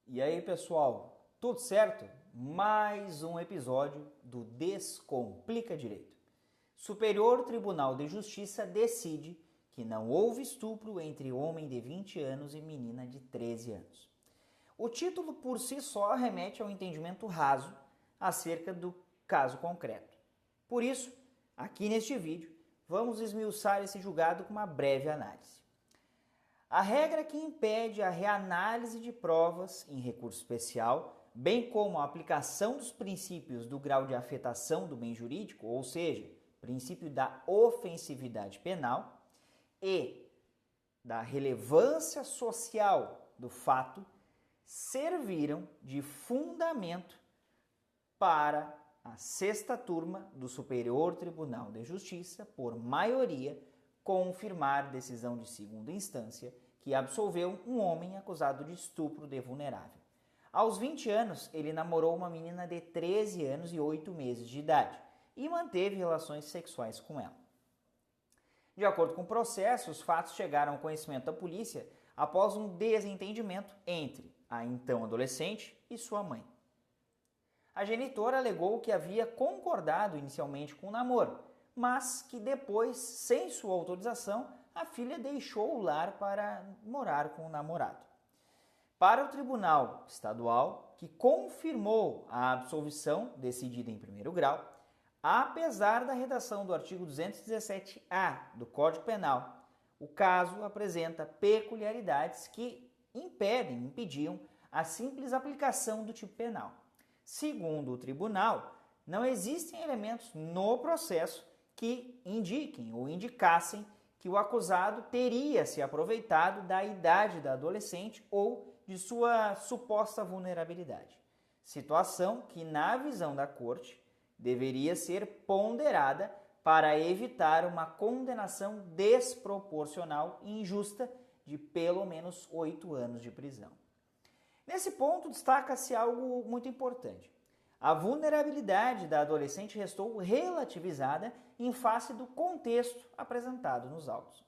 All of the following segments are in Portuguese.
E aí, pessoal, tudo certo? Mais um episódio do Descomplica Direito. Superior Tribunal de Justiça decide que não houve estupro entre homem de 20 anos e menina de 13 anos. O título por si só remete ao entendimento raso acerca do caso concreto. Por isso, aqui neste vídeo, vamos esmiuçar esse julgado com uma breve análise. A regra que impede a reanálise de provas em recurso especial, bem como a aplicação dos princípios do grau de afetação do bem jurídico, ou seja, princípio da ofensividade penal, e da relevância social do fato, serviram de fundamento para a sexta turma do Superior Tribunal de Justiça, por maioria, confirmar decisão de segunda instância que absolveu um homem acusado de estupro de vulnerável. Aos 20 anos, ele namorou uma menina de 13 anos e 8 meses de idade e manteve relações sexuais com ela. De acordo com o processo, os fatos chegaram ao conhecimento da polícia após um desentendimento entre a então adolescente e sua mãe. A genitora alegou que havia concordado inicialmente com o namoro, mas que depois, sem sua autorização, a filha deixou o lar para morar com o namorado. Para o Tribunal Estadual, que confirmou a absolvição decidida em primeiro grau, apesar da redação do artigo 217-A do Código Penal, o caso apresenta peculiaridades que impediam a simples aplicação do tipo penal. Segundo o tribunal, não existem elementos no processo que indiquem ou indicassem que o acusado teria se aproveitado da idade da adolescente ou de sua suposta vulnerabilidade. Situação que, na visão da corte, deveria ser ponderada para evitar uma condenação desproporcional e injusta de pelo menos 8 anos de prisão. Nesse ponto, destaca-se algo muito importante. A vulnerabilidade da adolescente restou relativizada em face do contexto apresentado nos autos.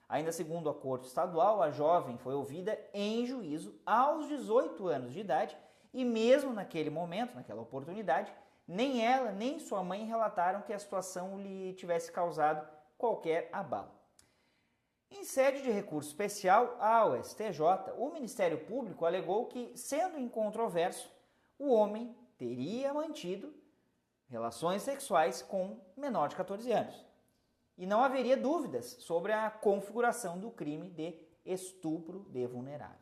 Ainda segundo a Corte Estadual, a jovem foi ouvida em juízo aos 18 anos de idade e mesmo naquele momento, naquela oportunidade, nem ela nem sua mãe relataram que a situação lhe tivesse causado qualquer abalo. Em sede de recurso especial ao STJ, o Ministério Público alegou que, sendo incontroverso, o homem teria mantido relações sexuais com menor de 14 anos. E não haveria dúvidas sobre a configuração do crime de estupro de vulnerável,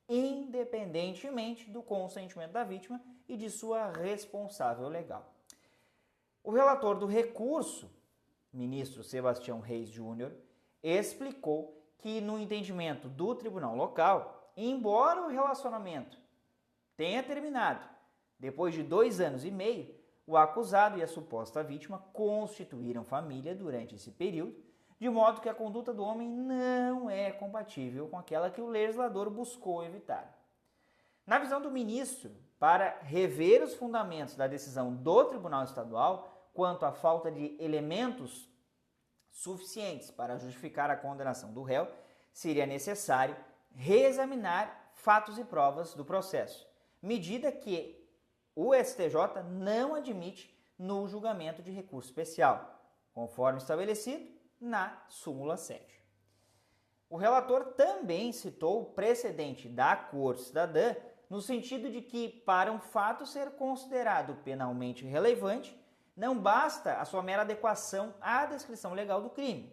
independentemente do consentimento da vítima e de sua responsável legal. O relator do recurso, ministro Sebastião Reis Júnior, explicou que, no entendimento do tribunal local, embora o relacionamento tenha terminado depois de 2 anos e meio, o acusado e a suposta vítima constituíram família durante esse período, de modo que a conduta do homem não é compatível com aquela que o legislador buscou evitar. Na visão do ministro, para rever os fundamentos da decisão do Tribunal Estadual quanto à falta de elementos suficientes para justificar a condenação do réu, seria necessário reexaminar fatos e provas do processo, medida que o STJ não admite no julgamento de recurso especial, conforme estabelecido na súmula 7. O relator também citou o precedente da Corte Cidadã no sentido de que, para um fato ser considerado penalmente relevante, não basta a sua mera adequação à descrição legal do crime.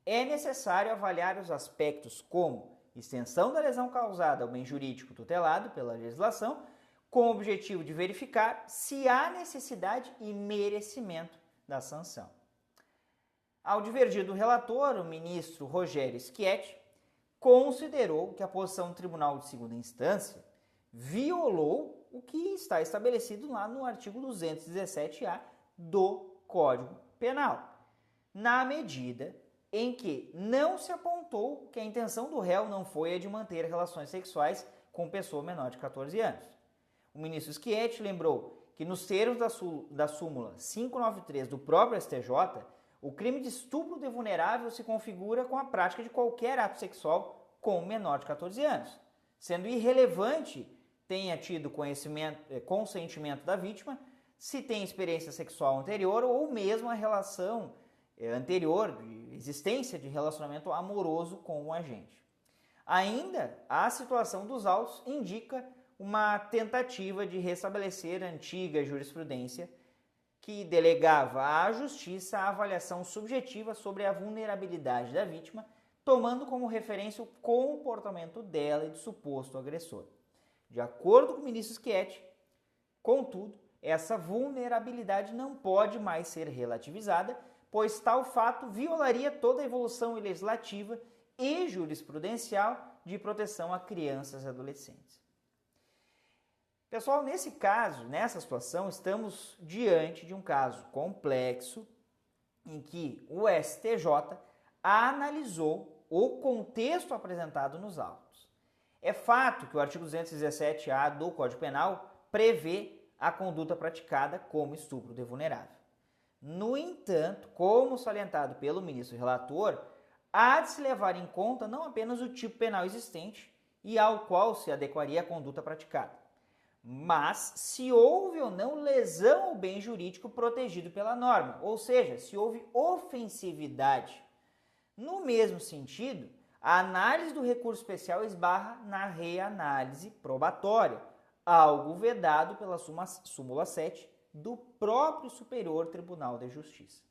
É necessário avaliar os aspectos como extensão da lesão causada ao bem jurídico tutelado pela legislação, com o objetivo de verificar se há necessidade e merecimento da sanção. Ao divergir do relator, o ministro Rogério Schietti considerou que a posição do Tribunal de Segunda Instância violou o que está estabelecido lá no artigo 217-A do Código Penal, na medida em que não se apontou que a intenção do réu não foi a de manter relações sexuais com pessoa menor de 14 anos. O ministro Schietti lembrou que, nos termos da súmula 593 do próprio STJ, o crime de estupro de vulnerável se configura com a prática de qualquer ato sexual com menor de 14 anos, sendo irrelevante tenha tido consentimento da vítima, se tem experiência sexual anterior ou mesmo a relação anterior, de existência de relacionamento amoroso com o agente. Ainda, a situação dos autos indica uma tentativa de restabelecer a antiga jurisprudência que delegava à justiça a avaliação subjetiva sobre a vulnerabilidade da vítima, tomando como referência o comportamento dela e do suposto agressor. De acordo com o ministro Schietti, contudo, essa vulnerabilidade não pode mais ser relativizada, pois tal fato violaria toda a evolução legislativa e jurisprudencial de proteção a crianças e adolescentes. Pessoal, nesse caso, nessa situação, estamos diante de um caso complexo em que o STJ analisou o contexto apresentado nos autos. É fato que o artigo 217-A do Código Penal prevê a conduta praticada como estupro de vulnerável. No entanto, como salientado pelo ministro relator, há de se levar em conta não apenas o tipo penal existente e ao qual se adequaria a conduta praticada, mas se houve ou não lesão ao bem jurídico protegido pela norma, ou seja, se houve ofensividade. No mesmo sentido, a análise do recurso especial esbarra na reanálise probatória, algo vedado pela súmula 7 do próprio Superior Tribunal de Justiça.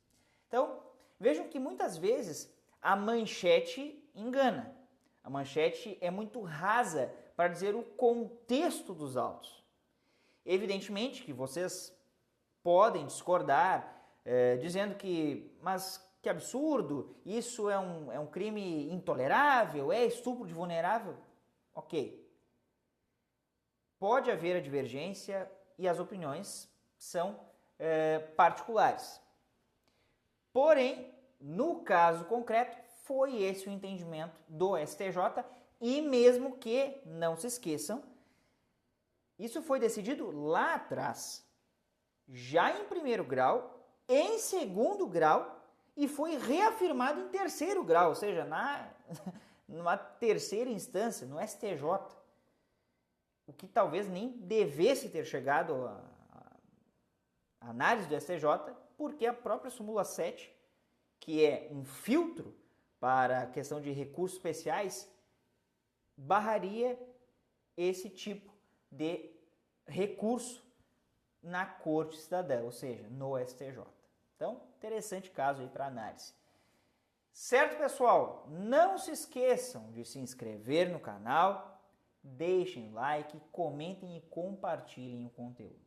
Então, vejam que muitas vezes a manchete engana. A manchete é muito rasa para dizer o contexto dos autos. Evidentemente que vocês podem discordar, dizendo que, mas que absurdo, isso é um crime intolerável, é estupro de vulnerável. Ok. Pode haver a divergência e as opiniões são particulares. Porém, no caso concreto, foi esse o entendimento do STJ e mesmo que, não se esqueçam, isso foi decidido lá atrás, já em primeiro grau, em segundo grau e foi reafirmado em terceiro grau, ou seja, numa terceira instância, no STJ. O que talvez nem devesse ter chegado à análise do STJ, porque a própria súmula 7, que é um filtro para a questão de recursos especiais, barraria esse tipo de recurso na Corte Cidadã, ou seja, no STJ. Então, interessante caso aí para análise. Certo, pessoal? Não se esqueçam de se inscrever no canal, deixem like, comentem e compartilhem o conteúdo.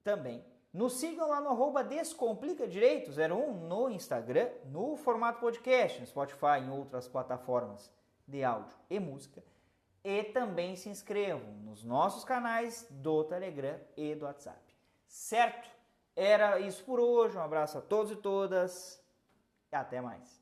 Também nos sigam lá no @descomplicadireito01 no Instagram, no formato podcast, no Spotify e em outras plataformas de áudio e música. E também se inscrevam nos nossos canais do Telegram e do WhatsApp. Certo? Era isso por hoje. Um abraço a todos e todas e até mais.